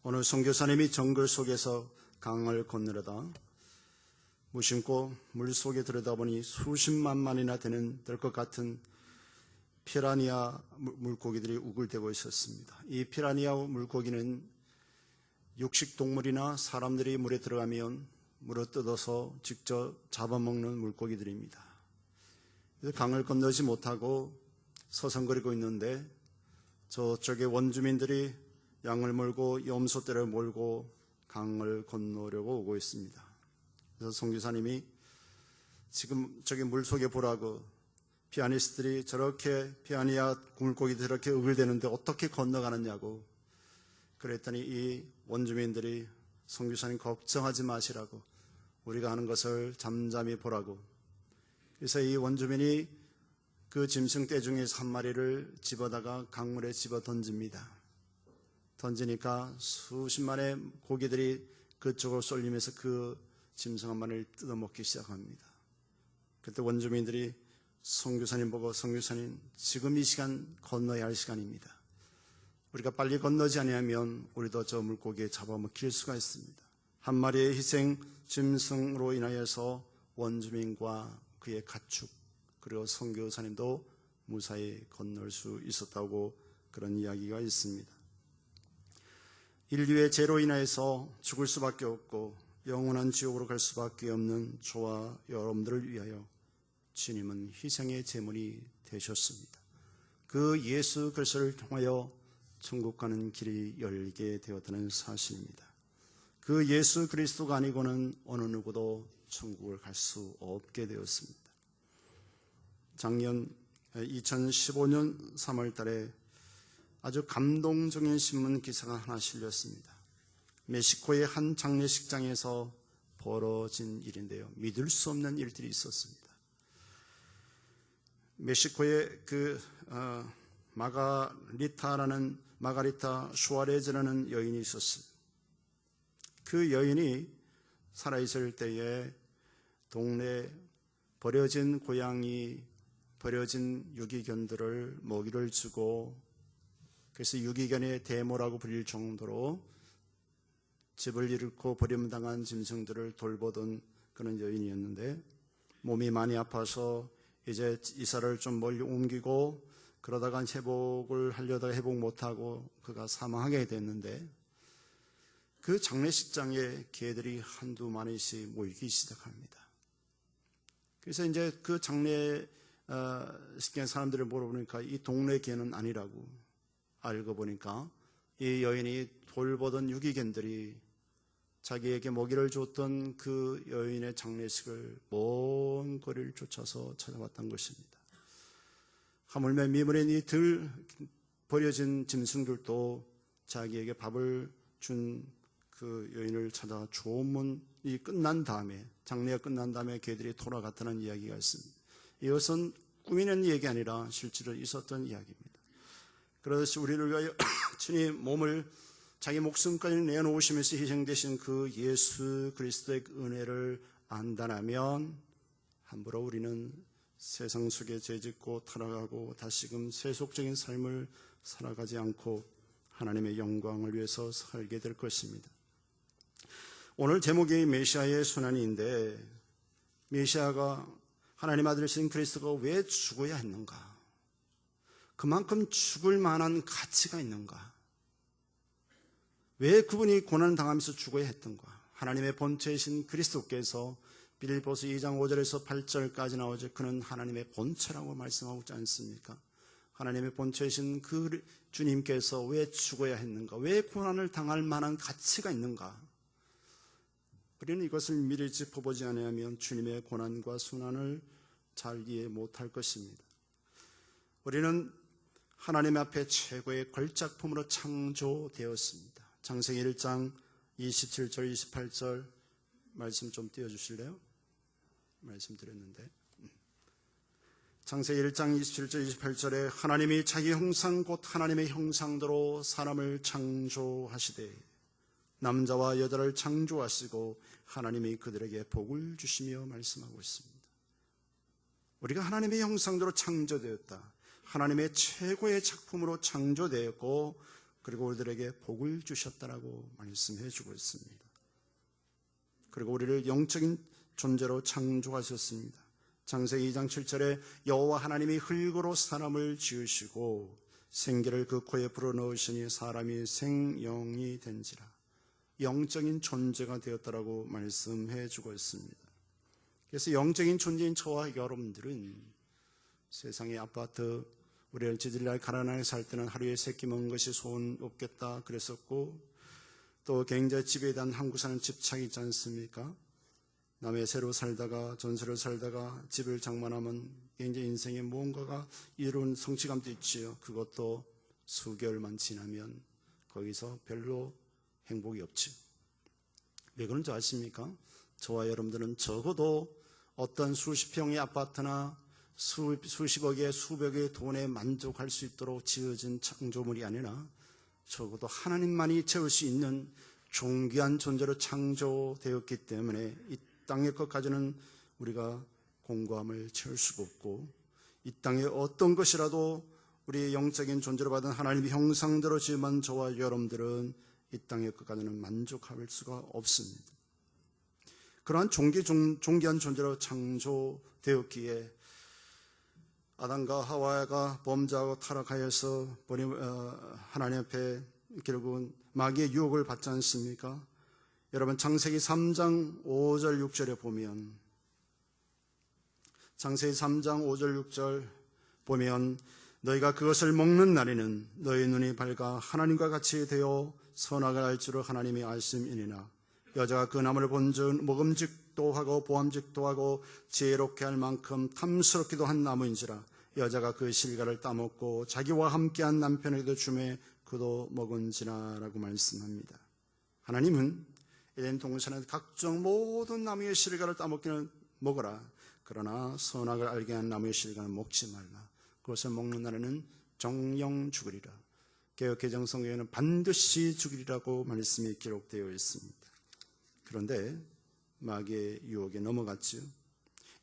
오늘 선교사님이 정글 속에서 강을 건너려다 무심코 물속에 들여다보니 수십만 마리나 될 것 같은 피라니아 물고기들이 우글대고 있었습니다. 이 피라니아 물고기는 육식동물이나 사람들이 물에 들어가면 물을 뜯어서 직접 잡아먹는 물고기들입니다. 그래서 강을 건너지 못하고 서성거리고 있는데 저쪽에 원주민들이 양을 몰고 염소떼를 몰고 강을 건너려고 오고 있습니다. 그래서 선교사님이 지금 저기 물속에 보라고, 피아니스트들이 저렇게 피아니아 물고기들이 저렇게 우글대는데 어떻게 건너가느냐고 그랬더니 이 원주민들이 선교사님 걱정하지 마시라고, 우리가 하는 것을 잠잠히 보라고. 그래서 이 원주민이 그 짐승떼 중에서 한 마리를 집어다가 강물에 집어 던집니다. 던지니까 수십만의 고기들이 그쪽으로 쏠리면서 그 짐승 한 마리를 뜯어먹기 시작합니다. 그때 원주민들이 선교사님 보고, 선교사님 지금 이 시간 건너야 할 시간입니다. 우리가 빨리 건너지 아니하면 우리도 저 물고기에 잡아먹힐 수가 있습니다. 한 마리의 희생 짐승으로 인하여서 원주민과 그의 가축 그리고 선교사님도 무사히 건널 수 있었다고 그런 이야기가 있습니다. 인류의 죄로 인하여서 죽을 수밖에 없고 영원한 지옥으로 갈 수밖에 없는 저와 여러분들을 위하여 주님은 희생의 제물이 되셨습니다. 그 예수 그리스도를 통하여 천국 가는 길이 열리게 되었다는 사실입니다. 그 예수 그리스도가 아니고는 어느 누구도 천국을 갈 수 없게 되었습니다. 작년 2015년 3월 달에 아주 감동적인 신문 기사가 하나 실렸습니다. 멕시코의 한 장례식장에서 벌어진 일인데요. 믿을 수 없는 일들이 있었습니다. 멕시코의 마가리타 슈아레즈라는 여인이 있었어요. 그 여인이 살아있을 때에 동네 버려진 고양이, 버려진 유기견들을 먹이를 주고, 그래서 유기견의 대모라고 불릴 정도로 집을 잃고 버림당한 짐승들을 돌보던 그런 여인이었는데, 몸이 많이 아파서 이제 이사를 좀 멀리 옮기고 그러다가 회복을 하려다가 회복 못하고 그가 사망하게 됐는데, 그 장례식장에 개들이 한두 마리씩 모이기 시작합니다. 그래서 이제 그 장례식장 사람들을 물어보니까 이 동네 개는 아니라고, 알고 보니까 이 여인이 돌보던 유기견들이 자기에게 먹이를 줬던 그 여인의 장례식을 먼 거리를 쫓아서 찾아왔던 것입니다. 하물며 미물인 이 버려진 짐승들도 자기에게 밥을 준 그 여인을 찾아 조문이 끝난 다음에, 장례가 끝난 다음에 개들이 돌아갔다는 이야기가 있습니다. 이것은 꾸미는 얘기 아니라 실제로 있었던 이야기입니다. 그래서 우리를 위하여 주님 몸을 자기 목숨까지 내놓으시면서 희생되신 그 예수 그리스도의 은혜를 안다면 함부로 우리는 세상 속에 죄짓고 타락하고 다시금 세속적인 삶을 살아가지 않고 하나님의 영광을 위해서 살게 될 것입니다. 오늘 제목이 메시아의 순환인데, 메시아가 하나님 아들이신 그리스도가 왜 죽어야 했는가? 그만큼 죽을 만한 가치가 있는가? 왜 그분이 고난을 당하면서 죽어야 했던가? 하나님의 본체이신 그리스도께서 빌립보서 2장 5절에서 8절까지 나오죠. 그는 하나님의 본체라고 말씀하고 있지 않습니까? 하나님의 본체이신 그 주님께서 왜 죽어야 했는가? 왜 고난을 당할 만한 가치가 있는가? 우리는 이것을 미리 짚어보지 않으면 주님의 고난과 순환을 잘 이해 못할 것입니다. 우리는 하나님 앞에 최고의 걸작품으로 창조되었습니다. 창세기 1장 27절 28절 말씀 좀 띄워주실래요? 말씀드렸는데, 창세기 1장 27절 28절에 하나님이 자기 형상 곧 하나님의 형상대로 사람을 창조하시되 남자와 여자를 창조하시고 하나님이 그들에게 복을 주시며 말씀하고 있습니다. 우리가 하나님의 형상대로 창조되었다. 하나님의 최고의 작품으로 창조되었고 그리고 우리들에게 복을 주셨다라고 말씀해 주고 있습니다. 그리고 우리를 영적인 존재로 창조하셨습니다. 창세기 2장 7절에 여호와 하나님이 흙으로 사람을 지으시고 생기를 그 코에 불어넣으시니 사람이 생영이 된지라. 영적인 존재가 되었다라고 말씀해 주고 있습니다. 그래서 영적인 존재인 저와 여러분들은 세상의 아파트, 우리를 지질날 가난하게 살 때는 하루에 3끼 먹는 것이 소원 없겠다 그랬었고, 또 굉장히 집에 대한 한국 사는 집착이 있지 않습니까? 남의 새로 살다가 전세로 살다가 집을 장만하면 굉장히 인생에 무언가가 이룬 성취감도 있지요. 그것도 수개월만 지나면 거기서 별로 행복이 없죠. 왜 그런지 아십니까? 저와 여러분들은 적어도 어떤 수십 평의 아파트나 수십억의 수백의 돈에 만족할 수 있도록 지어진 창조물이 아니라 적어도 하나님만이 채울 수 있는 존귀한 존재로 창조되었기 때문에 이 땅의 것까지는 우리가 공고함을 채울 수가 없고, 이 땅의 어떤 것이라도 우리의 영적인 존재로 받은 하나님의 형상대로 지은 저와 여러분들은 이 땅의 것까지는 만족할 수가 없습니다. 그러한 존귀한 존재로 창조되었기에 아담과 하와가 범죄하고 타락하여서 하나님 앞에 결국은 마귀의 유혹을 받지 않습니까? 여러분 창세기 3장 5절 6절에 보면, 창세기 3장 5절 6절 보면 너희가 그것을 먹는 날에는 너희 눈이 밝아 하나님과 같이 되어 선악을 알 줄을 하나님이 아심이니라. 여자가 그 나무를 본즉 먹음직도 하고 보암직도 하고 지혜롭게 할 만큼 탐스럽기도 한 나무인지라. 여자가 그 실과를 따먹고 자기와 함께한 남편에게도 주매 그도 먹은지라 라고 말씀합니다. 하나님은 에덴 동산에 각종 모든 나무의 실과를 따먹기는 먹어라. 그러나 선악을 알게 한 나무의 실과는 먹지 말라. 그것을 먹는 날에는 정령 죽으리라. 개역개정 성경에는 반드시 죽으리라고 말씀이 기록되어 있습니다. 그런데 마귀의 유혹에 넘어갔죠.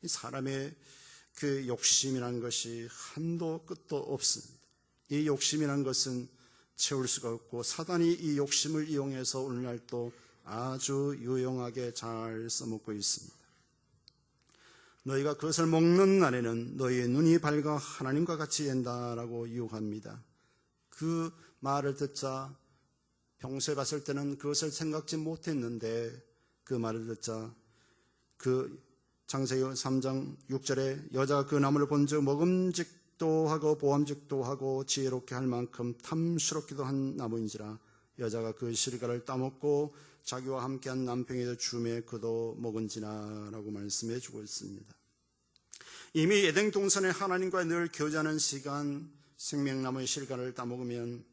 이 사람의 그 욕심이라는 것이 한도 끝도 없습니다. 이 욕심이라는 것은 채울 수가 없고, 사단이 이 욕심을 이용해서 오늘날도 아주 유용하게 잘 써먹고 있습니다. 너희가 그것을 먹는 날에는 너희의 눈이 밝아 하나님과 같이 된다라고 유혹합니다. 그 말을 듣자 평소에 봤을 때는 그것을 생각지 못했는데, 그 말을 듣자 그 창세기 3장 6절에 여자가 그 나무를 본즉 먹음직도 하고 보암직도 하고 지혜롭게 할 만큼 탐스럽기도 한 나무인지라. 여자가 그 실과를 따먹고 자기와 함께한 남편에게 주매 그도 먹은지라 라고 말씀해 주고 있습니다. 이미 에덴 동산에 하나님과 늘 교제하는 시간, 생명나무의 실과를 따먹으면,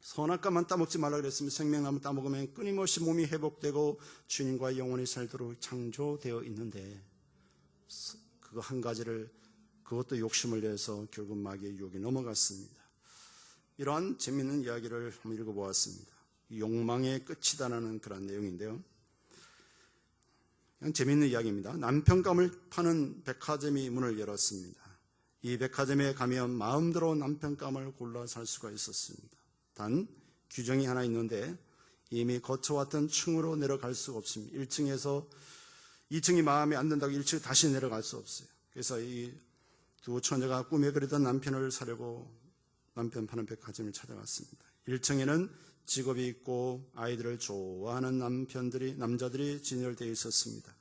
선악과만 따먹지 말라 그랬으면 생명나무 따먹으면 끊임없이 몸이 회복되고 주님과 영원히 살도록 창조되어 있는데, 그거 한 가지를, 그것도 욕심을 내서 결국 마귀의 유혹에 넘어갔습니다. 이러한 재미있는 이야기를 한번 읽어보았습니다. 욕망의 끝이다라는 그런 내용인데요. 그냥 재미있는 이야기입니다. 남편감을 파는 백화점이 문을 열었습니다. 이 백화점에 가면 마음대로 남편감을 골라 살 수가 있었습니다. 단 규정이 하나 있는데, 이미 거쳐왔던 층으로 내려갈 수가 없습니다. 1층에서 2층이 마음에 안 든다고 1층에 다시 내려갈 수 없어요. 그래서 이 두 처녀가 꿈에 그리던 남편을 사려고 남편 파는 백화점을 찾아갔습니다. 1층에는 직업이 있고 아이들을 좋아하는 남자들이 진열되어 있었습니다.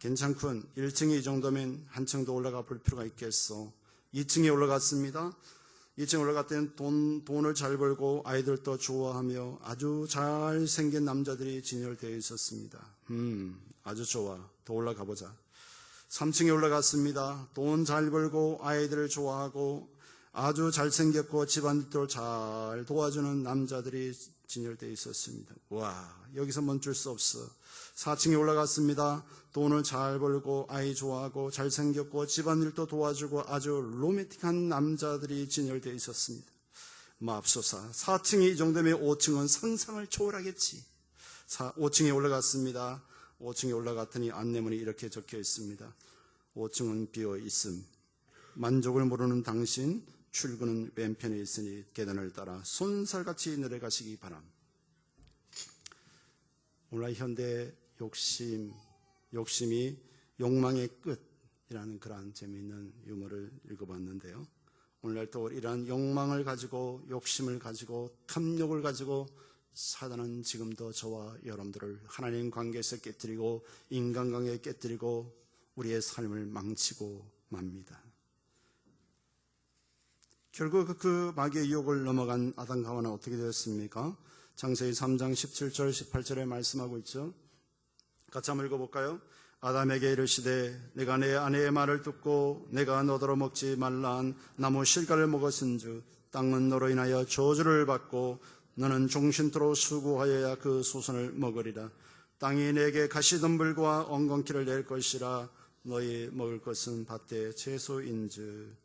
괜찮군. 1층이 이 정도면 한 층 더 올라가 볼 필요가 있겠어. 2층에 올라갔습니다. 2층 올라갔더니 돈을 잘 벌고 아이들도 좋아하며 아주 잘생긴 남자들이 진열되어 있었습니다. 아주 좋아. 더 올라가 보자. 3층에 올라갔습니다. 돈 잘 벌고 아이들을 좋아하고 아주 잘생겼고 집안일도 잘 도와주는 남자들이 진열되어 있었습니다. 와, 여기서 멈출 수 없어. 4층에 올라갔습니다. 돈을 잘 벌고 아이 좋아하고 잘생겼고 집안일도 도와주고 아주 로맨틱한 남자들이 진열되어 있었습니다. 맙소사. 4층이 이 정도면 5층은 상상을 초월하겠지. 5층에 올라갔습니다. 5층에 올라갔더니 안내문이 이렇게 적혀 있습니다. 5층은 비어 있음. 만족을 모르는 당신, 출구는 왼편에 있으니 계단을 따라 손살같이 내려가시기 바람. 오늘날 현대 욕심이 욕망의 끝이라는 그러한 재미있는 유머를 읽어봤는데요. 오늘날 또 이러한 욕망을 가지고, 욕심을 가지고, 탐욕을 가지고 사단은 지금도 저와 여러분들을 하나님 관계에서 깨뜨리고, 인간관계에 깨뜨리고, 우리의 삶을 망치고 맙니다. 결국 그 마귀의 유혹을 넘어간 아담과 하와는 어떻게 되었습니까? 창세기 3장 17절 18절에 말씀하고 있죠. 같이 한번 읽어볼까요? 아담에게 이르시되 내가 내 아내의 말을 듣고 내가 너더러 먹지 말라 한 나무 실과를 먹었은즉 땅은 너로 인하여 저주를 받고 너는 종신토록 수고하여야 그 소선을 먹으리라. 땅이 내게 가시덤불과 엉겅퀴를 낼 것이라. 너희 먹을 것은 밭의 채소인즉.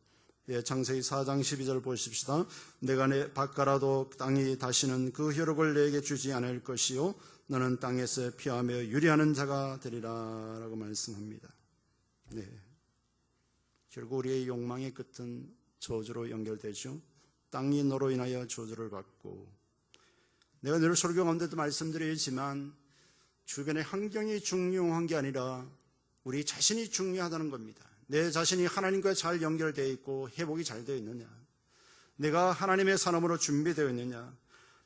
창세기 4장 12절 보십시다. 내가 내 밭가라도 땅이 다시는 그 효력을 내게 주지 않을 것이요 너는 땅에서 피하며 유리하는 자가 되리라 라고 말씀합니다. 네. 결국 우리의 욕망의 끝은 저주로 연결되죠. 땅이 너로 인하여 저주를 받고, 내가 늘 설교 가운데도 말씀드리지만 주변의 환경이 중요한 게 아니라 우리 자신이 중요하다는 겁니다. 내 자신이 하나님과 잘 연결되어 있고 회복이 잘 되어 있느냐, 내가 하나님의 사람으로 준비되어 있느냐,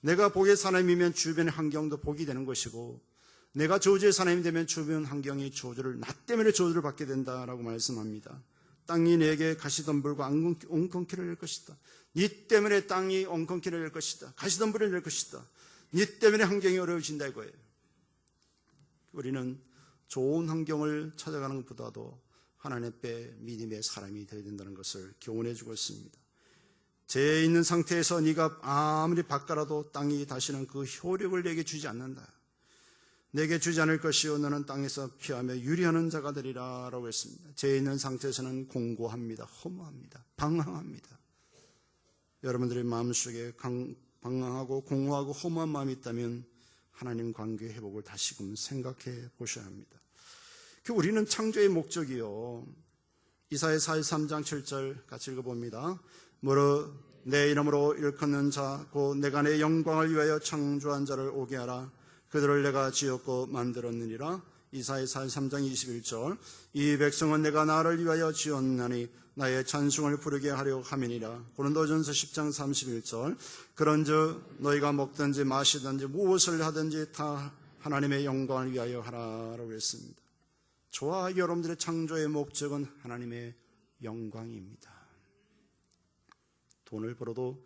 내가 복의 사람이면 주변의 환경도 복이 되는 것이고, 내가 저주의 사람이 되면 주변 환경이 나 때문에 저주를 받게 된다라고 말씀합니다. 땅이 내게 가시덤불과 엉겅퀴를 낼 것이다. 네 때문에 땅이 엉겅퀴를 낼 것이다. 가시덤불을 낼 것이다. 네 때문에 환경이 어려워진다 이거예요. 우리는 좋은 환경을 찾아가는 것보다도 하나님 앞에 믿음의 사람이 되어야 된다는 것을 교훈해 주고 있습니다. 죄에 있는 상태에서 네가 아무리 바꿔라도 땅이 다시는 그 효력을 내게 주지 않는다. 내게 주지 않을 것이요 너는 땅에서 피하며 유리하는 자가 되리라 라고 했습니다. 죄에 있는 상태에서는 공고합니다. 허무합니다. 방황합니다. 여러분들의 마음속에 방황하고 공허하고 허무한 마음이 있다면 하나님 관계 회복을 다시금 생각해 보셔야 합니다. 우리는 창조의 목적이요, 이사야 43장 7절 같이 읽어봅니다. 뭐로 내 이름으로 일컫는 자 곧 내가 내 영광을 위하여 창조한 자를 오게 하라. 그들을 내가 지었고 만들었느니라. 이사야 43장 21절. 이 백성은 내가 나를 위하여 지었나니 나의 찬송을 부르게 하려 함이니라. 고린도전서 10장 31절. 그런즉 너희가 먹든지 마시든지 무엇을 하든지 다 하나님의 영광을 위하여 하라라고 했습니다. 저와 여러분들의 창조의 목적은 하나님의 영광입니다. 돈을 벌어도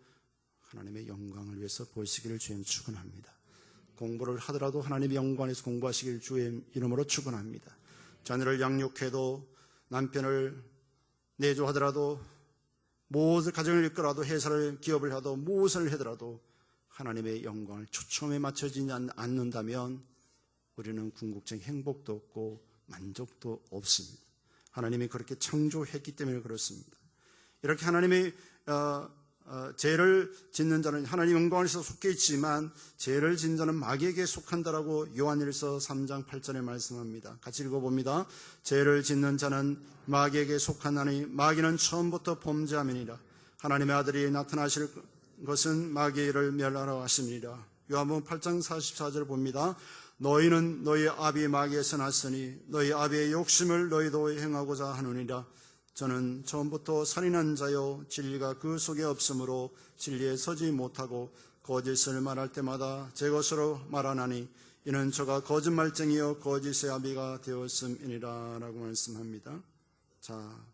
하나님의 영광을 위해서 보시기를 주님 축원합니다. 공부를 하더라도 하나님의 영광에서 공부하시길 주의 이름으로 축원합니다. 자녀를 양육해도, 남편을 내조하더라도, 무엇을 가정을 이끌어도, 회사를 기업을 하도, 무엇을 하더라도 하나님의 영광을 초점에 맞춰지지 않는다면 우리는 궁극적인 행복도 없고 만족도 없습니다. 하나님이 그렇게 창조했기 때문에 그렇습니다. 이렇게 하나님이 죄를 짓는 자는 하나님 영광에서 속해 있지만 죄를 짓는 자는 마귀에게 속한다라고 요한일서 3장 8절에 말씀합니다. 같이 읽어봅니다. 죄를 짓는 자는 마귀에게 속하나니 마귀는 처음부터 범죄함이니라. 하나님의 아들이 나타나실 것은 마귀의 일을 멸하러 하심이니라. 요한복음 8장 44절을 봅니다. 너희는 너희 아비 마귀에서 났으니 너희 아비의 욕심을 너희도 행하고자 하느니라. 저는 처음부터 살인한 자요 진리가 그 속에 없으므로 진리에 서지 못하고 거짓을 말할 때마다 제 것으로 말하나니 이는 저가 거짓말쟁이요 거짓의 아비가 되었음이니라 라고 말씀합니다. 자,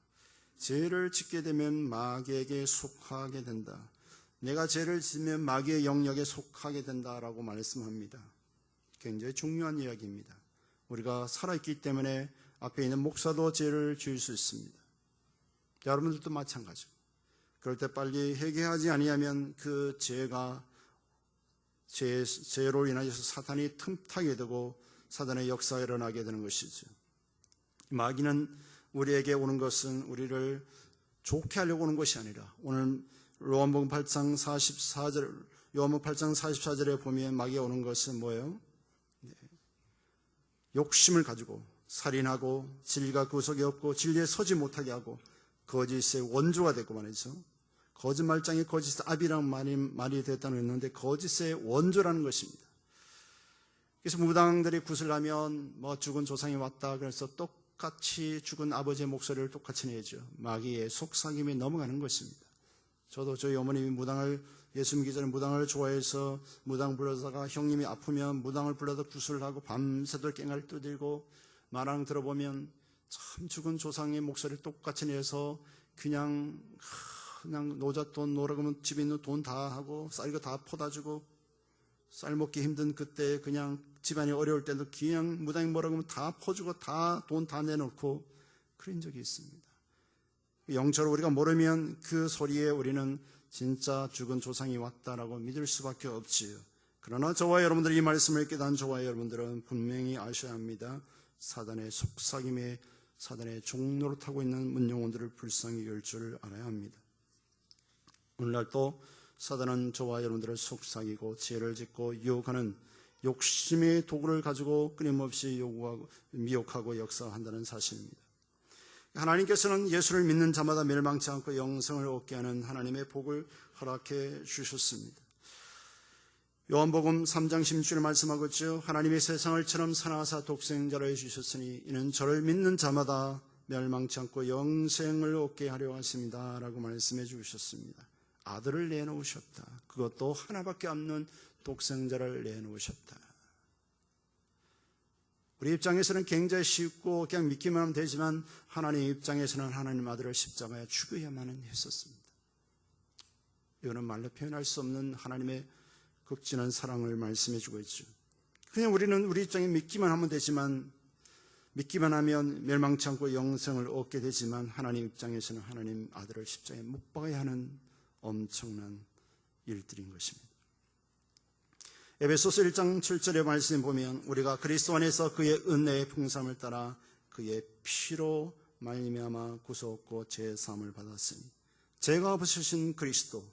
죄를 짓게 되면 마귀에게 속하게 된다. 내가 죄를 짓면 마귀의 영역에 속하게 된다라고 말씀합니다. 굉장히 중요한 이야기입니다. 우리가 살아있기 때문에 앞에 있는 목사도 죄를 지을 수 있습니다. 여러분들도 마찬가지고, 그럴 때 빨리 회개하지 아니하면 그 죄로 인하여서 사탄이 틈타게 되고 사탄의 역사가 일어나게 되는 것이죠. 마귀는 우리에게 오는 것은 우리를 좋게 하려고 오는 것이 아니라, 오늘 요한복음 8장 44절에 보면 마귀가 오는 것은 뭐예요? 욕심을 가지고 살인하고 진리가 그 속에 없고 진리에 서지 못하게 하고 거짓의 원조가 되고 말이죠. 거짓말장이 거짓 압이라는 말이 됐다는 했는데 거짓의 원조라는 것입니다. 그래서 무당들이 구슬하면 죽은 조상이 왔다 그래서 똑같이 죽은 아버지의 목소리를 똑같이 내죠. 마귀의 속삭임에 넘어가는 것입니다. 저도 저희 어머님이 예수 믿기 전에 무당을 좋아해서 무당 불러다가 형님이 아프면 무당을 불러서 구슬하고 밤새도록 깽알 두들고 말랑 들어보면 참 죽은 조상의 목소리를 똑같이 내서 그냥 노잣돈 놀아가면 집에 있는 돈 다 하고 쌀 거 다 퍼다 주고 쌀 먹기 힘든 그때 그냥 집안이 어려울 때도 그냥 무당이 뭐라고 하면 다 퍼주고 다 돈 다 내놓고 그런 적이 있습니다. 영적으로 우리가 모르면 그 소리에 우리는 진짜 죽은 조상이 왔다라고 믿을 수밖에 없지요. 그러나 저와 여러분들이 이 말씀을 깨달은 저와 여러분들은 분명히 아셔야 합니다. 사단의 속삭임에 사단의 종로를 타고 있는 문영혼들을 불쌍히 여길 줄 알아야 합니다. 오늘날 또 사단은 저와 여러분들을 속삭이고 죄를 짓고 유혹하는 욕심의 도구를 가지고 끊임없이 미혹하고 역사한다는 사실입니다. 하나님께서는 예수를 믿는 자마다 멸망치 않고 영생을 얻게 하는 하나님의 복을 허락해 주셨습니다. 요한복음 3장 16절에 말씀하고 있죠. 하나님의 세상을 처럼 사랑하사 독생자를 해주셨으니 이는 저를 믿는 자마다 멸망치 않고 영생을 얻게 하려 하십니다 라고 말씀해 주셨습니다. 아들을 내놓으셨다. 그것도 하나밖에 없는 독생자를 내놓으셨다. 우리 입장에서는 굉장히 쉽고 그냥 믿기만 하면 되지만 하나님 입장에서는 하나님 아들을 십자가에 죽여야만 했었습니다. 이거는 말로 표현할 수 없는 하나님의 극진한 사랑을 말씀해 주고 있죠. 그냥 우리는 우리 입장에 믿기만 하면 되지만 믿기만 하면 멸망치 않고 영생을 얻게 되지만 하나님 입장에서는 하나님 아들을 십자가에 못 박아야 하는 엄청난 일들인 것입니다. 에베소서 1장 7절의 말씀에 보면 우리가 그리스도 안에서 그의 은혜의 풍성함을 따라 그의 피로 말미암아 구속고 죄 사함을 받았으니 죄가 없으신 그리스도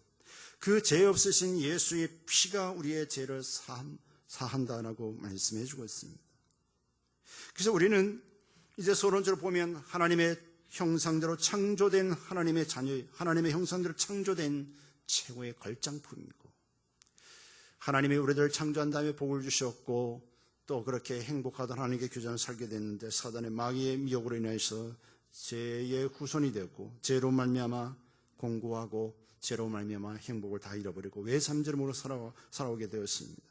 그 죄 없으신 예수의 피가 우리의 죄를 사한다라고 말씀해 주고 있습니다. 그래서 우리는 이제 서론적으로 보면 하나님의 형상대로 창조된 하나님의 자녀, 하나님의 형상대로 창조된 최고의 걸작품이고 하나님이 우리들을 창조한 다음에 복을 주셨고 또 그렇게 행복하던 하나님께 교제하며 살게 됐는데 사단의 마귀의 미혹으로 인해서 죄의 후손이 되었고 죄로 말미암아 공고하고 죄로 말미암아 행복을 다 잃어버리고 외삼절음으로 살아오게 되었습니다.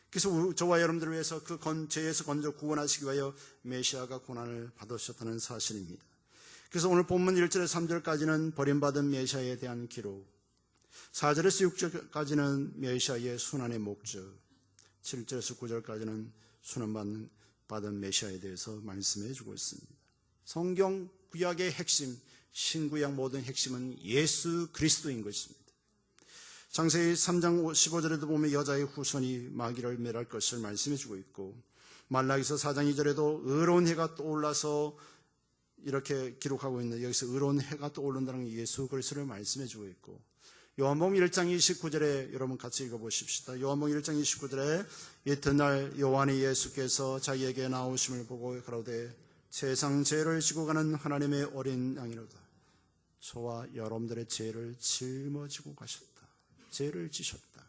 그래서 저와 여러분들을 위해서 그 죄에서 건져 구원하시기 위하여 메시아가 고난을 받으셨다는 사실입니다. 그래서 오늘 본문 1절에서 3절까지는 버림받은 메시아에 대한 기록, 4절에서 6절까지는 메시아의 순환의 목적, 7절에서 9절까지는 순환받은 메시아에 대해서 말씀해 주고 있습니다. 성경 구약의 핵심, 신구약 모든 핵심은 예수 그리스도인 것입니다. 창세기 3장 15절에도 보면 여자의 후손이 마귀를 멸할 것을 말씀해 주고 있고 말라기서 4장 2절에도 의로운 해가 떠올라서 이렇게 기록하고 있는데 여기서 의로운 해가 떠오른다는 예수 그리스도를 말씀해 주고 있고 요한복음 1장 29절에 여러분 같이 읽어보십시다. 요한복음 1장 29절에 이튿날 요한이 예수께서 자기에게 나오심을 보고 가로되 세상 죄를 지고 가는 하나님의 어린 양이로다. 저와 여러분들의 죄를 짊어지고 가셨다. 죄를 지셨다.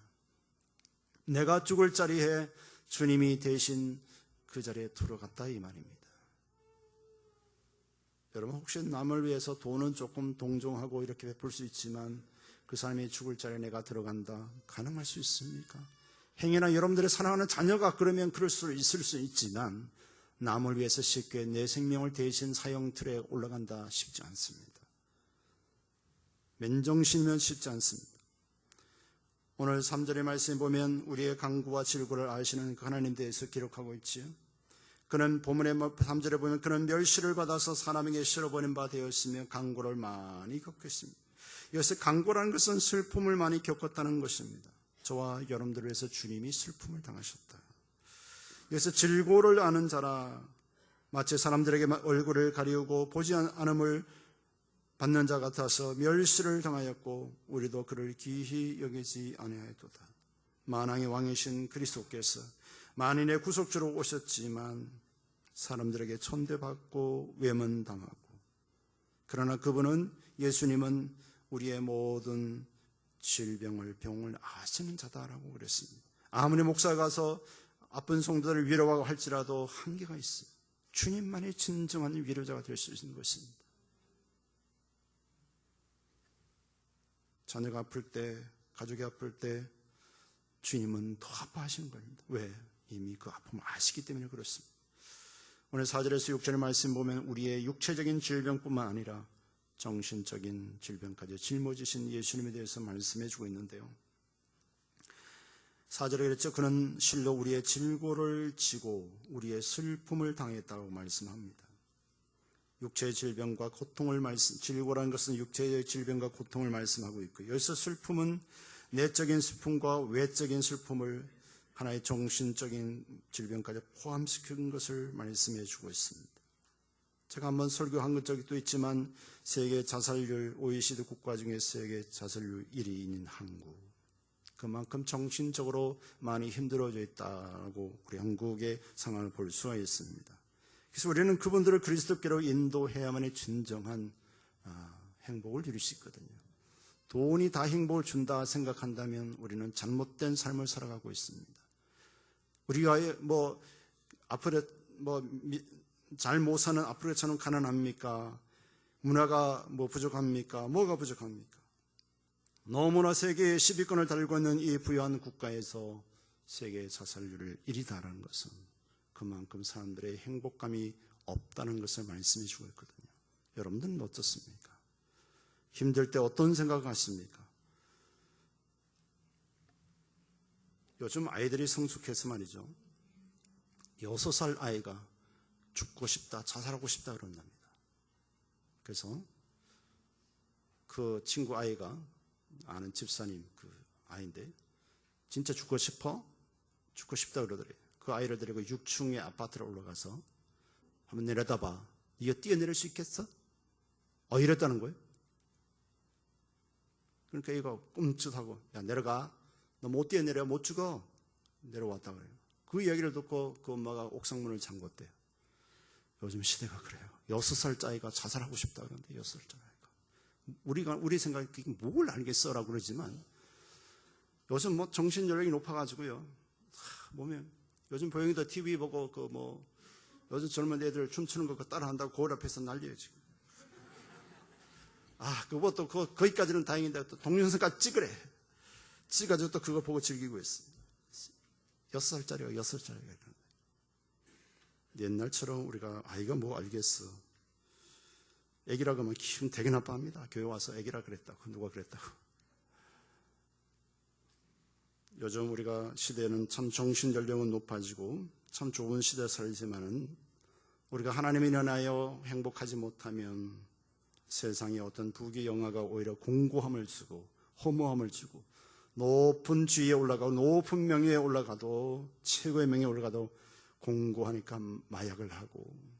내가 죽을 자리에 주님이 대신 그 자리에 들어갔다 이 말입니다. 여러분 혹시 남을 위해서 돈은 조금 동정하고 이렇게 베풀 수 있지만 그 사람이 죽을 자리에 내가 들어간다 가능할 수 있습니까? 행여나 여러분들의 사랑하는 자녀가 그러면 그럴 수 있을 수 있지만 남을 위해서 쉽게 내 생명을 대신 사형 틀에 올라간다 쉽지 않습니다. 맨정신이면 쉽지 않습니다. 오늘 3절의 말씀에 보면 우리의 강구와 질고를 아시는 그 하나님 대해서 기록하고 있지요. 그는 본문의 3절에 보면 그는 멸시를 받아서 사람에게 실어버린 바 되었으며 강고를 많이 겪었습니다. 여기서 강고라는 것은 슬픔을 많이 겪었다는 것입니다. 저와 여러분들을 위해서 주님이 슬픔을 당하셨다. 여기서 질고를 아는 자라 마치 사람들에게 얼굴을 가리우고 보지 않음을 받는 자 같아서 멸시를 당하였고 우리도 그를 기히 여기지 아니하였도다. 만왕의 왕이신 그리스도께서 만인의 구속주로 오셨지만 사람들에게 천대받고 외면당하고 그러나 그분은 예수님은 우리의 모든 병을 아시는 자다라고 그랬습니다. 아무리 목사가 가서 아픈 성도들을 위로하고 할지라도 한계가 있어요. 주님만이 진정한 위로자가 될 수 있는 것입니다. 자녀가 아플 때, 가족이 아플 때 주님은 더 아파하시는 겁니다. 왜? 이미 그 아픔을 아시기 때문에 그렇습니다. 오늘 4절에서 6절의 말씀 보면 우리의 육체적인 질병뿐만 아니라 정신적인 질병까지 짊어지신 예수님에 대해서 말씀해 주고 있는데요. 4절에 그랬죠. 그는 실로 우리의 질고를 지고 우리의 슬픔을 당했다고 말씀합니다. 육체의 질병과 고통을 질고라는 것은 육체의 질병과 고통을 말씀하고 있고, 여기서 슬픔은 내적인 슬픔과 외적인 슬픔을 하나의 정신적인 질병까지 포함시킨 것을 말씀해 주고 있습니다. 제가 한번 설교한 적도 있지만 세계 자살률 OECD 국가 중에 세계 자살률 1위인 한국, 그만큼 정신적으로 많이 힘들어져 있다고 우리 한국의 상황을 볼 수가 있습니다. 그래서 우리는 그분들을 그리스도께로 인도해야만이 진정한 행복을 누릴 수 있거든요. 돈이 다 행복을 준다 생각한다면 우리는 잘못된 삶을 살아가고 있습니다. 우리가 앞으로 잘 못 사는 아프리카처럼 가난합니까? 문화가 부족합니까? 뭐가 부족합니까? 너무나 세계의 10위권을 달고 있는 이 부유한 국가에서 세계 자살률을 1위다라는 것은 그만큼 사람들의 행복감이 없다는 것을 말씀해 주고 있거든요. 여러분들은 어떻습니까? 힘들 때 어떤 생각을 하십니까? 요즘 아이들이 성숙해서 말이죠. 6살 아이가 죽고 싶다, 자살하고 싶다 그런답니다. 그래서 그 친구 아이가 아는 집사님 그 아이인데 진짜 죽고 싶어? 죽고 싶다 그러더래요. 그 아이를 데리고 6층의 아파트로 올라가서 한번 내려다봐. 네가 뛰어내릴 수 있겠어? 이랬다는 거예요. 그러니까 얘가 끔찍하고 야 내려가. 너 못 뛰어내려. 못 죽어. 내려왔다 그래요. 그 이야기를 듣고 그 엄마가 옥상문을 잠궜대요. 요즘 시대가 그래요. 6살짜리가 자살하고 싶다 그러는데 6살짜리가. 우리 생각에 뭘 알겠어라고 그러지만 요즘 정신 연령이 높아가지고요. 보면 요즘 보영이도 TV 보고 요즘 젊은 애들 춤추는 거 따라한다고 거울 앞에서 난리예요 지금. 그것도 거기까지는 다행인데 또 동영상까지 찍으래. 찍어가지고 또 그거 보고 즐기고 있습니다. 6살짜리가. 옛날처럼 우리가 아이가 뭐 알겠어. 애기라고 하면 기분 되게 나빠합니다. 교회 와서 애기라 그랬다고 누가 그랬다고. 요즘 우리가 시대는 참 정신 연령은 높아지고 참 좋은 시대에 살지만은 우리가 하나님을 인하여 행복하지 못하면 세상의 어떤 부귀영화가 오히려 공고함을 주고 허무함을 주고 높은 지위에 올라가고 높은 명예에 올라가도 최고의 명예에 올라가도 공고하니까 마약을 하고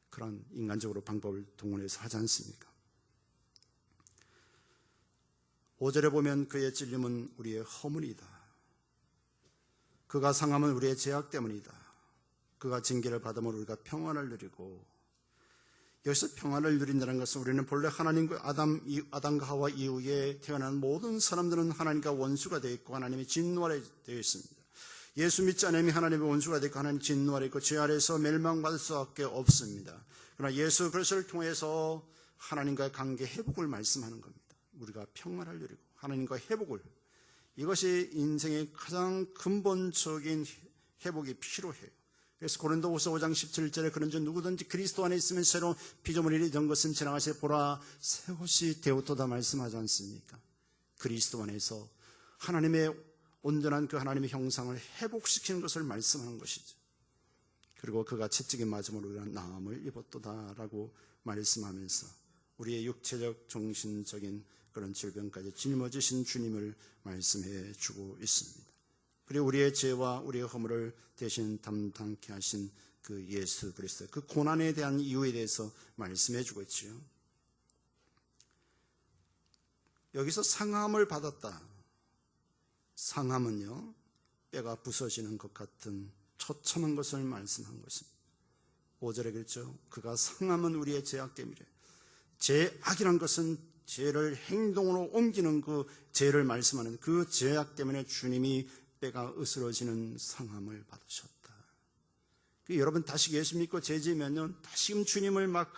그런 인간적으로 방법을 동원해서 하지 않습니까? 5절에 보면 그의 찔림은 우리의 허물이다. 그가 상함은 우리의 죄악 때문이다. 그가 징계를 받으면 우리가 평안을 누리고, 여기서 평안을 누린다는 것은 우리는 본래 하나님과 아담과 하와 이후에 태어난 모든 사람들은 하나님과 원수가 되어 있고 하나님의 진노 아래 되어 있습니다. 예수 믿지 않으면 하나님의 원수가 되고 하나님 진노 아래 있고 죄 아래에서 멸망받을 수밖에 없습니다. 그러나 예수 그리스도를 통해서 하나님과의 관계 회복을 말씀하는 겁니다. 우리가 평안을 누리고 하나님과 회복을, 이것이 인생의 가장 근본적인 회복이 필요해요. 그래서 고린도후서 5장 17절에 그런즉 누구든지 그리스도 안에 있으면 새로운 피조물이 된 것은 지나가시 보라 새 것이 되었도다 말씀하지 않습니까? 그리스도 안에서 하나님의 온전한 그 하나님의 형상을 회복시키는 것을 말씀하는 것이죠. 그리고 그가 채찍에 맞음으로 우리가 나음을 입었도다라고 말씀하면서 우리의 육체적 정신적인 그런 질병까지 짊어지신 주님을 말씀해 주고 있습니다. 그리고 우리의 죄와 우리의 허물을 대신 담당케 하신 그 예수 그리스도, 그 고난에 대한 이유에 대해서 말씀해 주고 있지요. 여기서 상함을 받았다. 상함은요, 뼈가 부서지는 것 같은 처참한 것을 말씀한 것입니다. 5절에 그랬죠. 그가 상함은 우리의 죄악 때문이래. 죄악이란 것은 죄를 행동으로 옮기는 그 죄를 말씀하는 그 죄악 때문에 주님이 뼈가 으스러지는 상함을 받으셨다. 여러분 다시 예수 믿고 죄 지으면요, 다시금 주님을 막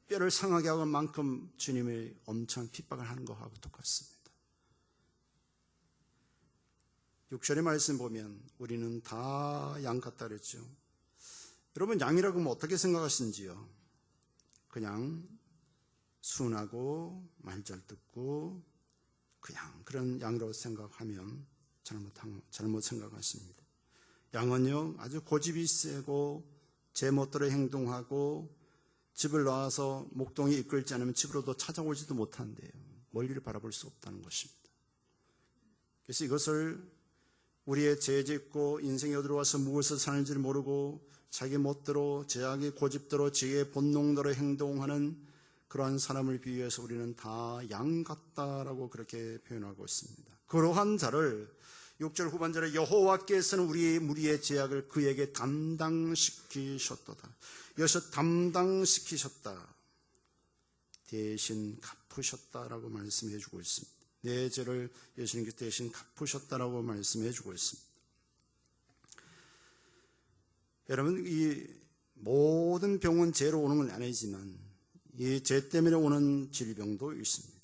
뼈를 상하게 하는 만큼 주님을 엄청 핍박을 하는 것하고 똑같습니다. 6절의 말씀 보면 우리는 다 양 같다 그랬죠. 여러분 양이라고 하면 어떻게 생각하시는지요? 그냥 순하고 말 잘 듣고 그냥 그런 양으로 생각하면 잘못 생각하십니다. 양은요 아주 고집이 세고 제 멋대로 행동하고 집을 나와서 목동이 이끌지 않으면 집으로도 찾아오지도 못한대요. 멀리를 바라볼 수 없다는 것입니다. 그래서 이것을 우리의 죄 짓고 인생에 들어와서 무엇을 사는지를 모르고 자기 멋대로 제약의 고집대로 지혜의 본능대로 행동하는 그러한 사람을 비유해서 우리는 다 양 같다라고 그렇게 표현하고 있습니다. 그러한 자를 6절 후반절에 여호와께서는 우리 무리의 죄악을 그에게 담당시키셨도다. 여기서 담당시키셨다, 대신 갚으셨다라고 말씀해 주고 있습니다. 내 죄를 예수님께서 대신 갚으셨다라고 말씀해 주고 있습니다. 여러분, 이 모든 병은 죄로 오는 건 아니지만 이 죄 때문에 오는 질병도 있습니다.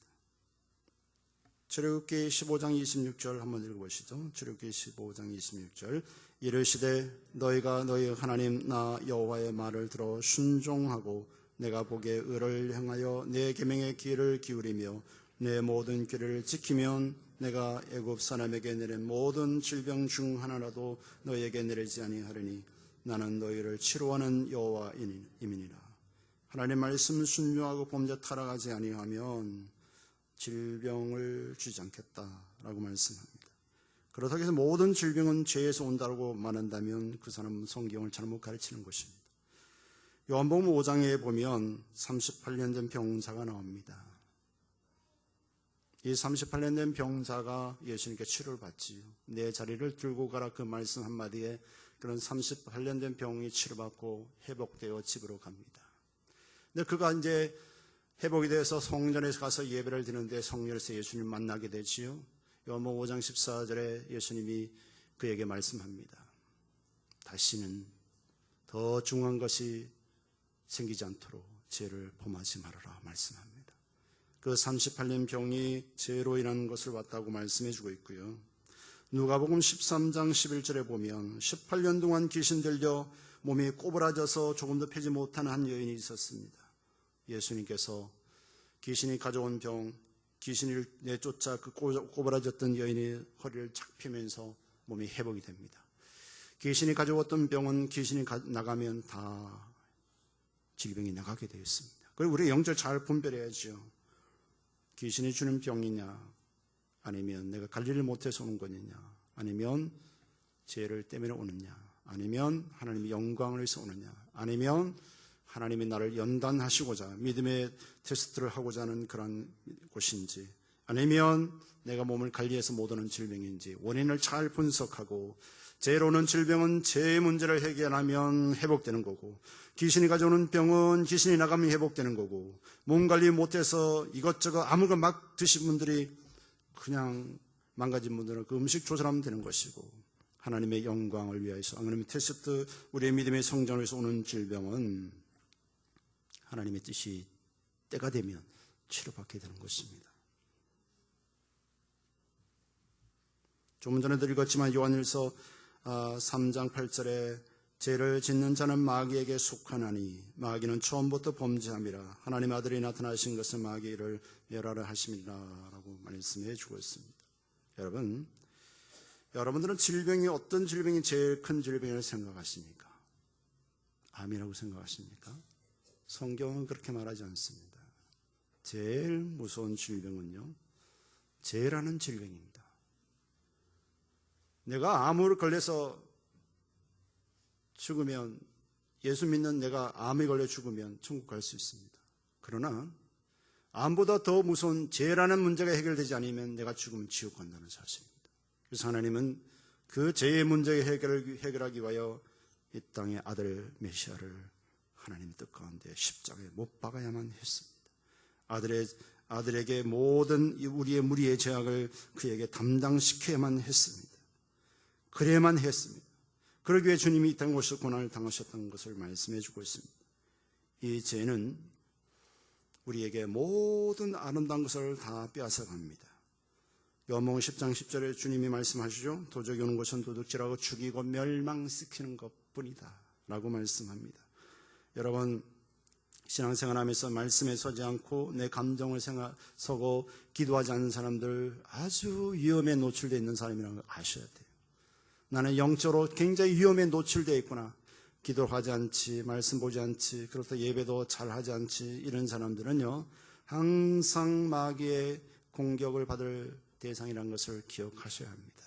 출애굽기 15장 26절 한번 읽어보시죠. 출애굽기 15장 26절. 이르시되 너희가 너희 하나님 나 여호와의 말을 들어 순종하고 내가 보기에 의를 행하여 내 계명의 귀를 기울이며 내 모든 규례를 지키면 내가 애굽 사람에게 내린 모든 질병 중 하나라도 너희에게 내리지 아니하리니 나는 너희를 치료하는 여호와임이니라. 하나님 말씀 순종하고 범죄 타락하지 아니하면 질병을 주지 않겠다라고 말씀합니다. 그렇다고 해서 모든 질병은 죄에서 온다고 말한다면 그 사람은 성경을 잘못 가르치는 것입니다. 요한복음 5장에 보면 38년 된 병자가 나옵니다. 이 38년 된 병자가 예수님께 치료를 받지요. 내 자리를 들고 가라 그 말씀 한마디에 그런 38년 된 병이 치료받고 회복되어 집으로 갑니다. 근데 그가 이제 회복이 돼서 성전에 가서 예배를 드리는데 성전에서 예수님 만나게 되지요. 요한복음 5장 14절에 예수님이 그에게 말씀합니다. 다시는 더 중요한 것이 생기지 않도록 죄를 범하지 말아라 말씀합니다. 그 38년 병이 죄로 인한 것을 왔다고 말씀해 주고 있고요. 누가복음 13장 11절에 보면 18년 동안 귀신 들려 몸이 꼬부라져서 조금도 펴지 못하는 한 여인이 있었습니다. 예수님께서 귀신이 가져온 병, 귀신을 내쫓아 그 꼬부라졌던 여인의 허리를 착 펴면서 몸이 회복이 됩니다. 귀신이 가져왔던 병은 귀신이 나가면 다 질병이 나가게 되어 있습니다. 그리고 우리 영절 잘 분별해야죠. 귀신이 주는 병이냐, 아니면 내가 관리를 못해서 오는 거냐, 아니면 죄를 때문에 오느냐, 아니면 하나님의 영광을 위해서 오느냐, 아니면 하나님이 나를 연단하시고자 믿음의 테스트를 하고자 하는 그런 곳인지, 아니면 내가 몸을 관리해서 못 오는 질병인지 원인을 잘 분석하고 죄로 오는 질병은 죄의 문제를 해결하면 회복되는 거고, 귀신이 가져오는 병은 귀신이 나가면 회복되는 거고, 몸 관리 못해서 이것저것 아무거나 막 드신 분들이 그냥 망가진 분들은 그 음식 조절하면 되는 것이고, 하나님의 영광을 위하여서 하나님의 테스트, 우리의 믿음의 성장을 위해서 오는 질병은 하나님의 뜻이 때가 되면 치료받게 되는 것입니다. 조금 전에도 읽었지만 요한일서 3장 8절에 죄를 짓는 자는 마귀에게 속하나니 마귀는 처음부터 범죄함이라 하나님의 아들이 나타나신 것은 마귀를 멸하려 하심이라 라고 말씀해 주고 있습니다. 여러분들은 질병이 어떤 질병이 제일 큰 질병이라고 생각하십니까? 암이라고 생각하십니까? 성경은 그렇게 말하지 않습니다. 제일 무서운 질병은요, 죄라는 질병입니다. 내가 암을 걸려서 죽으면, 예수 믿는 내가 암에 걸려 죽으면 천국 갈 수 있습니다. 그러나 암보다 더 무서운 죄라는 문제가 해결되지 않으면 내가 죽으면 지옥 간다는 사실입니다. 그래서 하나님은 그 죄의 문제를 해결하기 위하여 이 땅의 아들 메시아를 하나님 뜻 가운데 십자가에 못 박아야만 했습니다. 아들에게 모든 우리의 무리의 죄악을 그에게 담당시켜야만 했습니다. 그래야만 했습니다. 그러기 위해 주님이 이 땅에 오셔 고난을 당하셨던 것을 말씀해 주고 있습니다. 이 죄는 우리에게 모든 아름다운 것을 다 빼앗아갑니다. 요한복음 10장 10절에 주님이 말씀하시죠. 도적이 오는 것은 도둑질하고 죽이고 멸망시키는 것뿐이다 라고 말씀합니다. 여러분, 신앙생활하면서 말씀에 서지 않고 내 감정을 서고 기도하지 않는 사람들 아주 위험에 노출되어 있는 사람이라는 걸 아셔야 돼요. 나는 영적으로 굉장히 위험에 노출되어 있구나. 기도를 하지 않지, 말씀 보지 않지, 그렇다 예배도 잘 하지 않지, 이런 사람들은요 항상 마귀의 공격을 받을 대상이라는 것을 기억하셔야 합니다.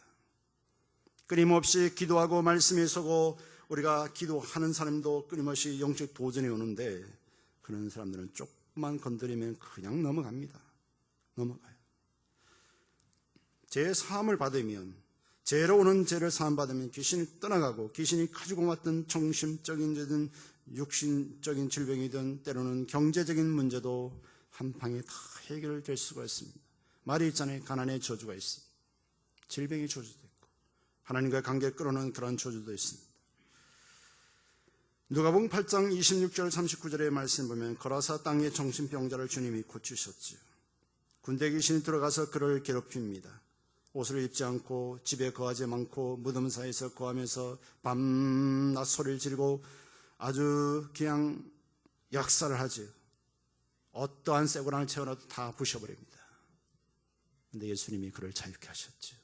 끊임없이 기도하고 말씀에 서고 우리가 기도하는 사람도 끊임없이 영적 도전이 오는데 그런 사람들은 조금만 건드리면 그냥 넘어갑니다. 넘어가요. 제 사함을 받으면, 죄로 오는 죄를 사함받으면 귀신이 떠나가고, 귀신이 가지고 왔던 정신적인 죄든 육신적인 질병이든 때로는 경제적인 문제도 한 방에 다 해결될 수가 있습니다. 말이 있잖아요. 가난의 저주가 있습니다. 질병의 저주도 있고 하나님과의 관계를 끌어놓은 그런 저주도 있습니다. 누가복음 8장 26절 39절의 말씀 보면 거라사 땅의 정신병자를 주님이 고치셨지요. 군대 귀신이 들어가서 그를 괴롭힙니다. 옷을 입지 않고 집에 거하지 않고 무덤 사이에서 거하면서 밤낮 소리를 지르고 아주 그냥 역사를 하지요. 어떠한 쇠고랑을 채워놔도 다 부셔버립니다. 그런데 예수님이 그를 자유케 하셨죠.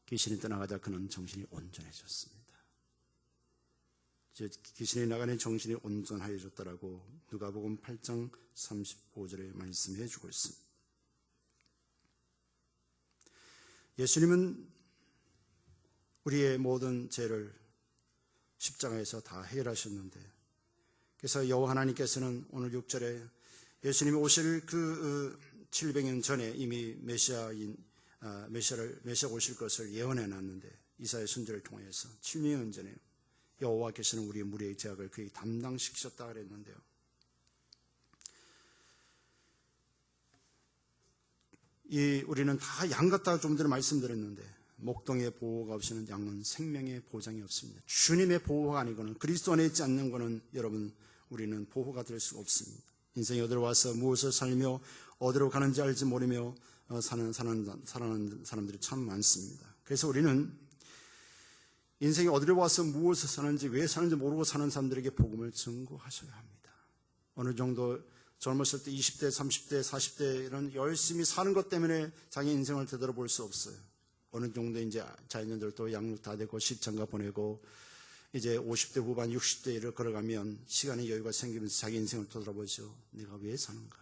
귀신이 떠나가자 그는 정신이 온전해졌습니다. 귀신이 나가는 정신이 온전하여졌다라고 누가복음 8장 35절에 말씀해 주고 있습니다. 예수님은 우리의 모든 죄를 십자가에서 다 해결하셨는데, 그래서 여호와 하나님께서는 오늘 6절에 예수님이 오실 그 700년 전에 이미 메시아가 오실 것을 예언해 놨는데, 이사야 선지자를 통해서 700년 전에 여호와께서는 우리의 무리의 죄악을 그에게 담당시키셨다 그랬는데요. 우리는 다 양 같다고 좀 전에 말씀드렸는데, 목동의 보호가 없이는 양은 생명의 보장이 없습니다. 주님의 보호가 아니고는, 그리스도 안에 있지 않는 것은 여러분 우리는 보호가 될 수가 없습니다. 인생이 어디로 와서 무엇을 살며 어디로 가는지 알지 모르며 사는 사람들이 참 많습니다. 그래서 우리는 인생이 어디로 와서 무엇을 사는지, 왜 사는지 모르고 사는 사람들에게 복음을 전고하셔야 합니다. 어느 정도 젊었을 때 20대, 30대, 40대 이런 열심히 사는 것 때문에 자기 인생을 되돌아볼 수 없어요. 어느 정도 이제 자녀들도 양육 다 되고 시집장가 보내고 이제 50대 후반, 60대를 걸어가면 시간의 여유가 생기면서 자기 인생을 되돌아보죠. 내가 왜 사는가?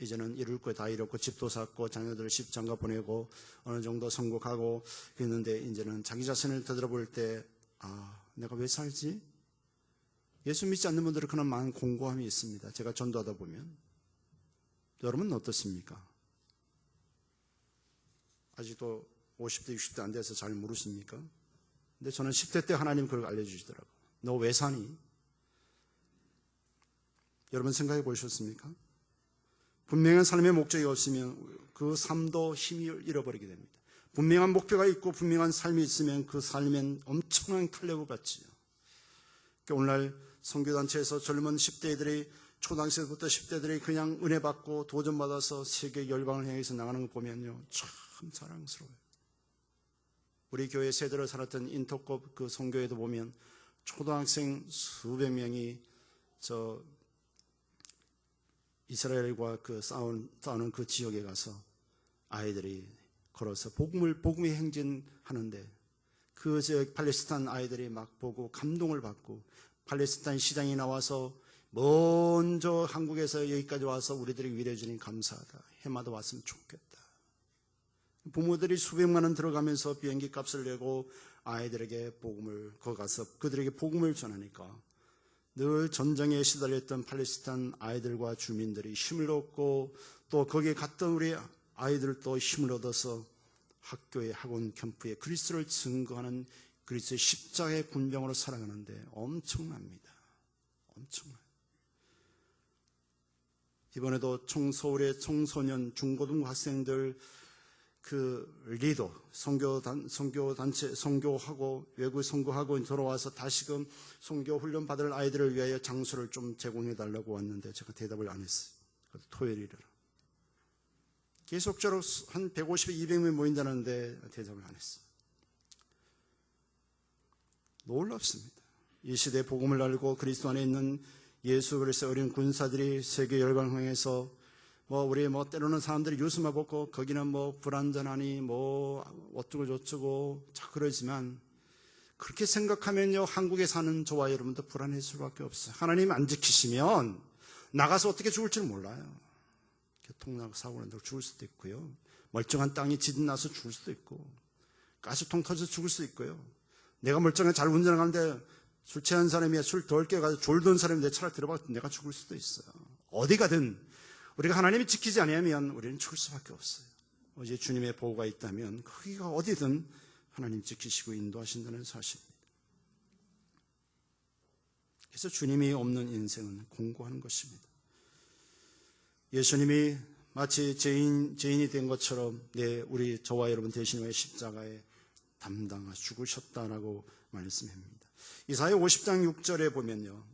이제는 이룰 거 다 이뤘고 집도 샀고 자녀들을 시집장가 보내고 어느 정도 성공하고 그랬는데 이제는 자기 자신을 되돌아볼 때 내가 왜 살지? 예수 믿지 않는 분들은 그런 많은 공고함이 있습니다. 제가 전도하다 보면. 여러분은 어떻습니까? 아직도 50대, 60대 안 돼서 잘 모르십니까? 근데 저는 10대 때 하나님 그걸 알려주시더라고요. 너 왜 사니? 여러분 생각해 보셨습니까? 분명한 삶의 목적이 없으면 그 삶도 힘이 잃어버리게 됩니다. 분명한 목표가 있고 분명한 삶이 있으면 그 삶엔 엄청난 탄력을 받지요. 오늘날 선교단체에서 젊은 10대들이 초등학생부터 10대들이 그냥 은혜 받고 도전받아서 세계 열방을 향해서 나가는 거 보면요 참 자랑스러워요. 우리 교회 세대를 살았던 인터컵 그 선교회도 보면 초등학생 수백 명이 저 이스라엘과 그 싸우는 그 지역에 가서 아이들이 걸어서 복음의 행진하는데 그 지역 팔레스타인 아이들이 막 보고 감동을 받고 팔레스타인 시장에 나와서 먼저 한국에서 여기까지 와서 우리들이 위로해 주니 감사하다. 해마다 왔으면 좋겠다. 부모들이 수백만 원 들어가면서 비행기 값을 내고 아이들에게 복음을 거기 가서 그들에게 복음을 전하니까 늘 전쟁에 시달렸던 팔레스타인 아이들과 주민들이 힘을 얻고 또 거기에 갔던 우리 아이들도 힘을 얻어서 학교에 학원 캠프에 그리스도를 증거하는 그리스도의 십자가의 군병으로 살아가는데 엄청납니다. 엄청나요. 이번에도 서울의 청소년 중고등 학생들 그 리더 선교단체 선교하고 외국 선교하고 돌아와서 다시금 선교 훈련 받을 아이들을 위하여 장소를 좀 제공해 달라고 왔는데 제가 대답을 안 했어요. 토요일이라 계속적으로 한 150, 200명 모인다는데 대답을 안 했어요. 놀랍습니다. 이 시대에 복음을 알고 그리스도 안에 있는 예수 그리스도의 어린 군사들이 세계 열방항에서 우리 때로는 사람들이 유수만 벗고 거기는 불안전하니 어쩌고 저쩌고 자 그러지만 그렇게 생각하면요 한국에 사는 저와 여러분도 불안할 수밖에 없어요. 하나님 안 지키시면 나가서 어떻게 죽을지 몰라요. 교통사고로 죽을 수도 있고요. 멀쩡한 땅이 지진나서 죽을 수도 있고 가스통 터져서 죽을 수도 있고요. 내가 멀쩡하게 잘 운전하는데 술 취한 사람이 술 덜 깨가지고 졸던 사람이 내 차를 들어봐도 내가 죽을 수도 있어요. 어디 가든 우리가 하나님이 지키지 않으면 우리는 죽을 수밖에 없어요. 어제 주님의 보호가 있다면 거기가 어디든 하나님 지키시고 인도하신다는 사실입니다. 그래서 주님이 없는 인생은 공고한 것입니다. 예수님이 마치 죄인이 된 것처럼 저와 여러분 대신에 십자가에 담당하 죽으셨다라고 말씀합니다. 이사야 50장 6절에 보면요.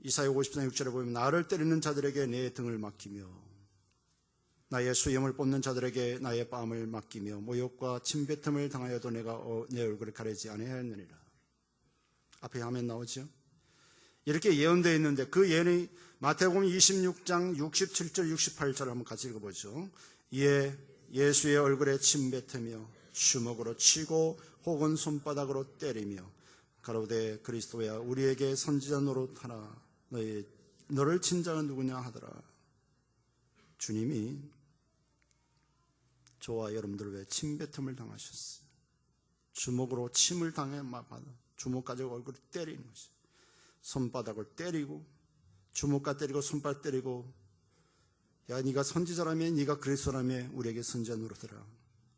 이사야 50장 6절에 보면 나를 때리는 자들에게 내 등을 맡기며 나의 수염을 뽑는 자들에게 나의 뺨을 맡기며 모욕과 침뱉음을 당하여도 내가 내 얼굴을 가리지 아니하였느니라. 앞에 화면 나오죠? 이렇게 예언되어 있는데 그 예언이 마태복음 26장 67절 68절 한번 같이 읽어보죠. 이에 예수의 얼굴에 침뱉으며 주먹으로 치고 혹은 손바닥으로 때리며 가로되 그리스도야 우리에게 선지자 노릇하라 너를 친 자는 누구냐 하더라. 주님이 저와 여러분들 왜 침뱉음을 당하셨어요? 주먹으로 침을 당해 주먹 가지고 얼굴을 때리는 것이죠. 손바닥을 때리고 주먹과 때리고 손바닥 때리고 야 네가 선지자라면 네가 그리스도라면 우리에게 선지자 노릇하라.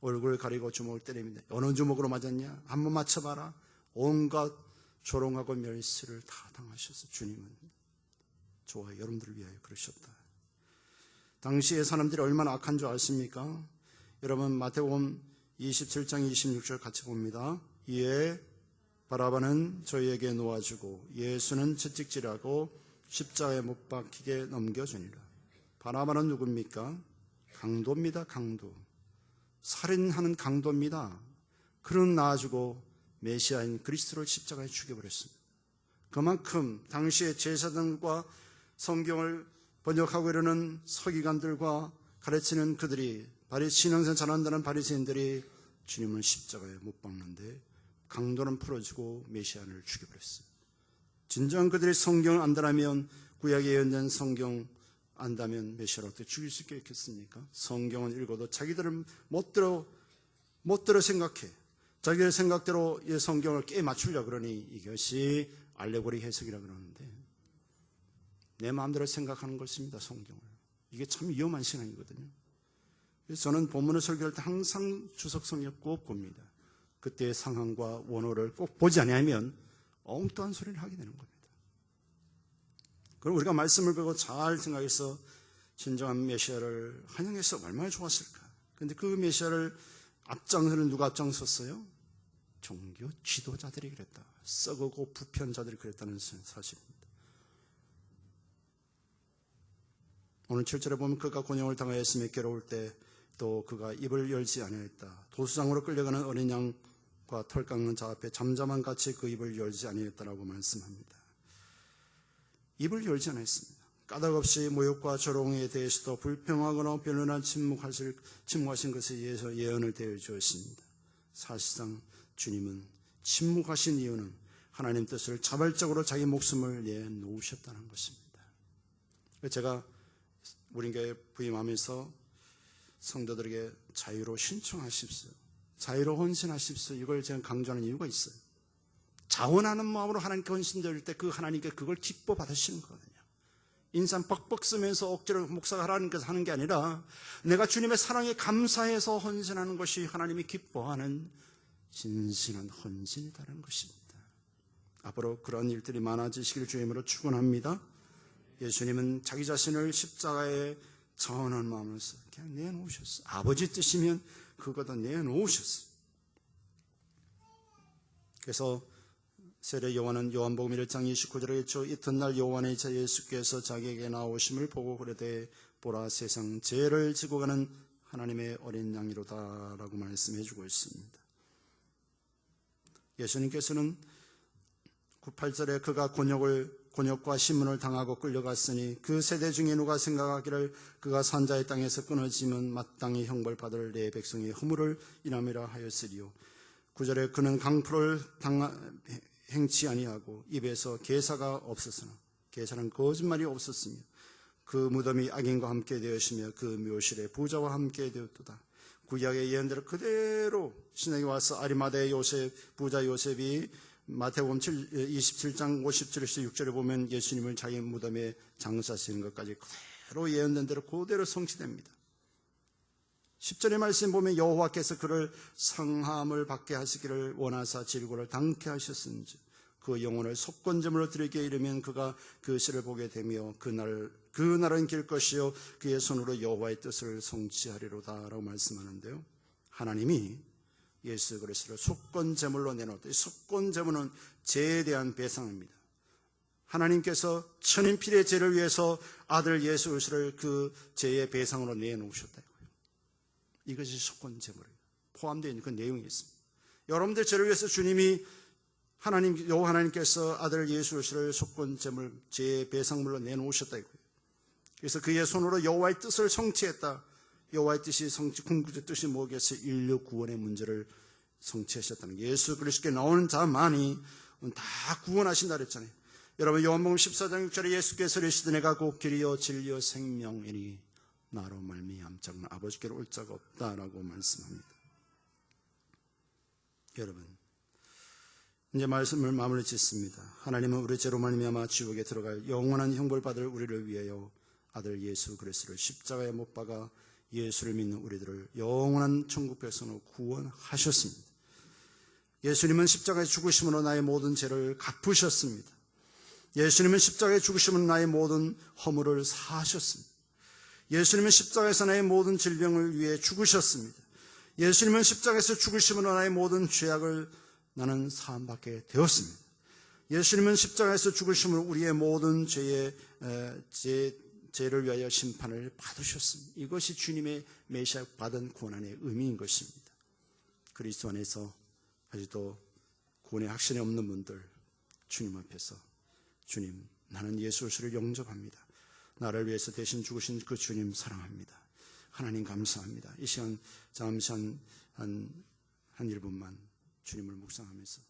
얼굴을 가리고 주먹을 때립니다. 어느 주먹으로 맞았냐? 한번 맞춰봐라. 온갖 조롱하고 멸시를 다 당하셔서 주님은 저와 여러분들을 위하여 그러셨다. 당시의 사람들이 얼마나 악한 줄 아십니까? 여러분 마태복음 27장 26절 같이 봅니다. 이에 바라바는 저희에게 놓아주고 예수는 채찍질하고 십자가에 못 박히게 넘겨주니라. 바라바는 누굽니까? 강도입니다. 강도. 살인하는 강도입니다. 그는 놔주고 메시아인 그리스도를 십자가에 죽여버렸습니다. 그만큼 당시의 제사장과 성경을 번역하고 이러는 서기관들과 가르치는 그들이 신앙생활 잘한다는 바리새인들이 주님을 십자가에 못 박는데 강도는 풀어주고 메시아를 죽여버렸습니다. 진정한 그들이 성경을 안다면 구약에 예언된 성경 안다면 메시아를 어떻게 죽일 수 있겠습니까? 성경을 읽어도 자기들은 못 들어 생각해. 자기들 생각대로 이 성경을 깨 맞추려고 그러니 이것이 알레고리 해석이라 그러는데 내 마음대로 생각하는 것입니다. 성경을. 이게 참 위험한 신앙이거든요. 그래서 저는 본문을 설교할 때 항상 주석성경 꼭 봅니다. 그때의 상황과 원어를 꼭 보지 않으면 엉뚱한 소리를 하게 되는 겁니다. 그럼 우리가 말씀을 보고 잘 생각해서 진정한 메시아를 환영해서 얼마나 좋았을까. 그런데 그 메시아를 앞장서는 누가 앞장섰어요? 종교 지도자들이 그랬다. 썩고 부편자들이 그랬다는 사실입니다. 오늘 7절에 보면 그가 곤욕을 당하였으며 괴로울 때 또 그가 입을 열지 아니하였다. 도수장으로 끌려가는 어린 양과 털 깎는 자 앞에 잠잠한 같이 그 입을 열지 아니하였다라고 말씀합니다. 입을 열지 않았습니다. 까닭없이 모욕과 조롱에 대해서도 불평하거나 변론한 침묵하신 것에 의해서 예언을 대해 주었습니다. 사실상 주님은 침묵하신 이유는 하나님 뜻을 자발적으로 자기 목숨을 내놓으셨다는 것입니다. 제가 우리 교회 부임하면서 성도들에게 자유로 신청하십시오. 자유로 헌신하십시오. 이걸 제가 강조하는 이유가 있어요. 자원하는 마음으로 하나님께 헌신드릴 때 그 하나님께 그걸 기뻐 받으시는 거거든요. 인상 벅벅 쓰면서 억지로 목사가 하라는 것을 하는 게 아니라 내가 주님의 사랑에 감사해서 헌신하는 것이 하나님이 기뻐하는 진실한 헌신이라는 것입니다. 앞으로 그런 일들이 많아지시길 주님으로 축원합니다. 예수님은 자기 자신을 십자가에 전한 마음으로서 그냥 내놓으셨어요. 아버지 뜻이면 그거도 내놓으셨어요. 그래서 세례 요한은 요한복음 1장 29절에 저 이튿날 요한의 자 예수께서 자기에게 나오심을 보고 그러되 보라 세상 죄를 지고 가는 하나님의 어린 양이로다 라고 말씀해 주고 있습니다. 예수님께서는 98절에 그가 곤욕과 신문을 당하고 끌려갔으니 그 세대 중에 누가 생각하기를 그가 산자의 땅에서 끊어지면 마땅히 형벌받을 내 백성의 허물을 인함이라 하였으리요. 9절에 그는 강포를 행치 아니하고 입에서 계사가 없었으나 계사는 거짓말이 없었으며 그 무덤이 악인과 함께 되었으며 그 묘실에 부자와 함께 되었도다. 구약의 예언대로 그대로 신에게 와서 아리마다의 요셉, 부자 요셉이 마태복음 27장 57에서 6절에 보면 예수님을 자기 무덤에 장사하시는 것까지 그대로 예언된 대로 그대로 성취됩니다. 10절의 말씀 보면 여호와께서 그를 상함을 받게 하시기를 원하사 질고를 당케 하셨은지 그 영혼을 속건제물로 드리게 이르면 그가 그 시를 보게 되며 그날은 길 것이요 그의 손으로 여호와의 뜻을 성취하리로다 라고 말씀하는데요. 하나님이 예수 그리스도를 속건제물로 내놓았다. 속건제물은 죄에 대한 배상입니다. 하나님께서 천인필의 죄를 위해서 아들 예수 그리스도를 그 죄의 배상으로 내놓으셨다고요. 이것이 속건제물이에요. 포함되어 있는 그 내용이 있습니다. 여러분들 죄를 위해서 주님이 여호와 하나님께서 아들 예수 그리스도를 속건제물 죄의 배상물로 내놓으셨다고요. 그래서 그의 손으로 여호와의 뜻을 성취했다. 여호와의 뜻이 궁극적 뜻이 뭐겠어요? 인류 구원의 문제를 성취하셨다는 거예요. 예수 그리스도께 나오는 자만이 다 구원하신다 그랬잖아요. 여러분 요한복음 14장 6절에 예수께서 이르시되 내가 곧 길이요 진리요 생명이니 나로 말미암자는 아버지께로 올 자가 없다라고 말씀합니다. 여러분 이제 말씀을 마무리 짓습니다. 하나님은 우리 죄로 말미암아 지옥에 들어갈 영원한 형벌 받을 우리를 위하여 아들 예수 그리스도를 십자가에 못 박아 예수를 믿는 우리들을 영원한 천국 백성으로 구원하셨습니다. 예수님은 십자가에 죽으심으로 나의 모든 죄를 갚으셨습니다. 예수님은 십자가에 죽으심으로 나의 모든 허물을 사하셨습니다. 예수님은 십자가에서 나의 모든 질병을 위해 죽으셨습니다. 예수님은 십자가에서 죽으심으로 나의 모든 죄악을 나는 사함받게 되었습니다. 예수님은 십자가에서 죽으심으로 우리의 모든 죄를 위하여 심판을 받으셨습니다. 이것이 주님의 메시아 받은 고난의 의미인 것입니다. 그리스도 안에서 아직도 구원의 확신이 없는 분들 주님 앞에서 주님 나는 예수 그리스도를 영접합니다. 나를 위해서 대신 죽으신 그 주님 사랑합니다. 하나님 감사합니다. 이 시간 잠시 한 1분만 주님을 묵상하면서